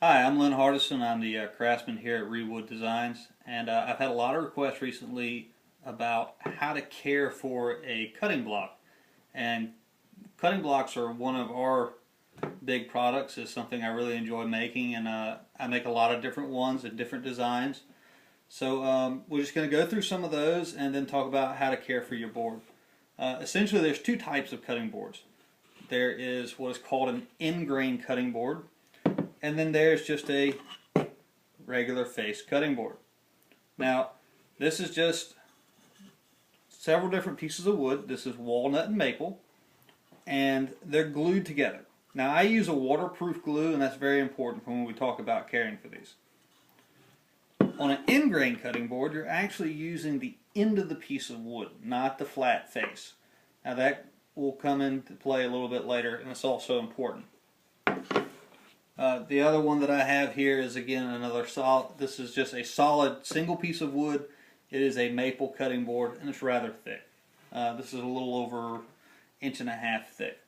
Hi, I'm Lynn Hardison. I'm the craftsman here at Reedwood Designs, and I've had a lot of requests recently about how to care for a cutting block. And cutting blocks are one of our big products. It's something I really enjoy making, and I make a lot of different ones and different designs. So we're just going to go through some of those and then talk about how to care for your board. Essentially, there's two types of cutting boards. There is what is called an end grain cutting board, and then there's just a regular face cutting board. Now, this is just several different pieces of wood. This is walnut and maple, and they're glued together. Now, I use a waterproof glue, and that's very important when we talk about caring for these. On an end grain cutting board, you're actually using the end of the piece of wood, not the flat face. Now, that will come into play a little bit later, and it's also important. The other one that I have here is again another solid. This is just a solid single piece of wood. It is a maple cutting board, and it's rather thick. This is a little over 1.5 inches thick.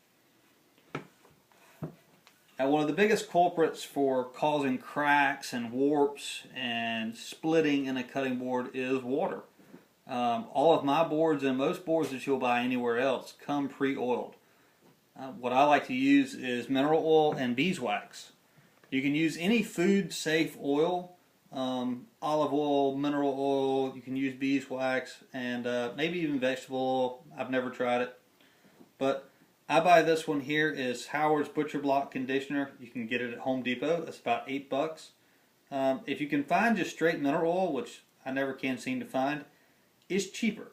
Now, one of the biggest culprits for causing cracks and warps and splitting in a cutting board is water. All of my boards and most boards that you'll buy anywhere else come pre-oiled. What I like to use is mineral oil and beeswax. You can use any food-safe oil, olive oil, mineral oil. You can use beeswax and maybe even vegetable oil. I've never tried it, but I buy this one here. Is Howard's Butcher Block Conditioner. You can get it at Home Depot. It's about $8. If you can find just straight mineral oil, which I never can seem to find, it's cheaper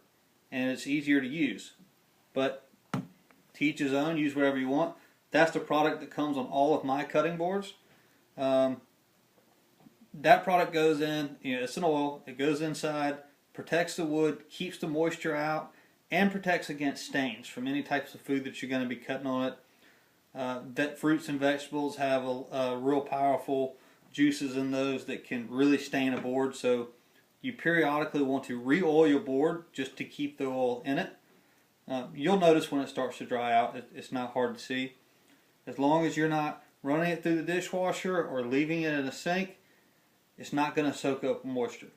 and it's easier to use. But to each his own. Use whatever you want. That's the product that comes on all of my cutting boards. That product goes in, it's an oil, it goes inside, protects the wood, keeps the moisture out, and protects against stains from any types of food that you're going to be cutting on it. That fruits and vegetables have a real powerful juices in those that can really stain a board, so you periodically want to re-oil your board just to keep the oil in it. You'll notice when it starts to dry out, it's not hard to see. As long as you're not running it through the dishwasher or leaving it in a sink, it's not going to soak up moisture.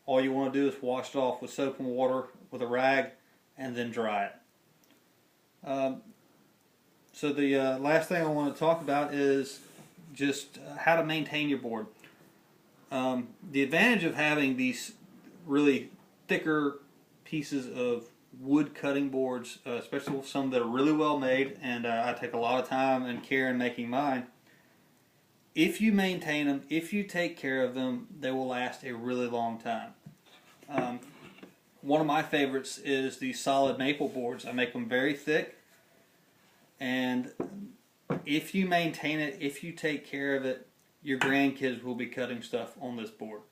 All you want to do is wash it off with soap and water with a rag and then dry it. So the last thing I want to talk about is just how to maintain your board. The advantage of having these really thicker pieces of wood cutting boards, especially some that are really well made, and I take a lot of time and care in making mine. If you maintain them, if you take care of them, they will last a really long time. One of my favorites is the solid maple boards. I make them very thick, and if you maintain it, if you take care of it, your grandkids will be cutting stuff on this board.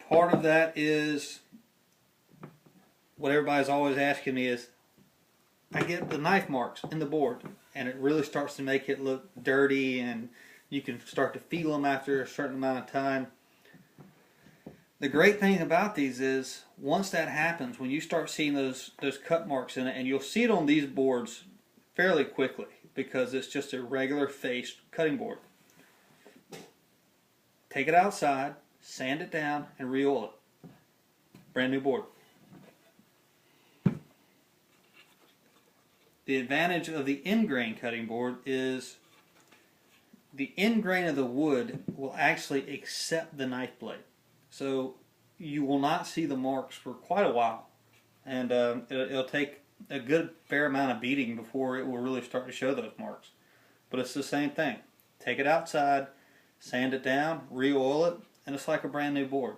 Part of that is what everybody's always asking me is, I get the knife marks in the board, and it really starts to make it look dirty, and you can start to feel them after a certain amount of time. The great thing about these is, once that happens, when you start seeing those cut marks in it, and you'll see it on these boards fairly quickly because it's just a regular faced cutting board. Take it outside, sand it down, and re-oil it. Brand new board. The advantage of the end grain cutting board is the end grain of the wood will actually accept the knife blade. So you will not see the marks for quite a while. And it'll take a good fair amount of beating before it will really start to show those marks. But it's the same thing. Take it outside, sand it down, re-oil it, and it's like a brand new board.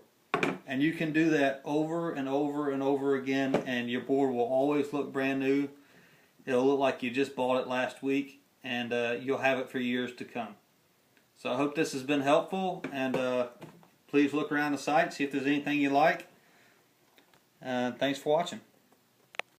And you can do that over and over and over again, and your board will always look brand new. It'll look like you just bought it last week, and you'll have it for years to come. So I hope this has been helpful, and please look around the site, see if there's anything you like. Thanks for watching.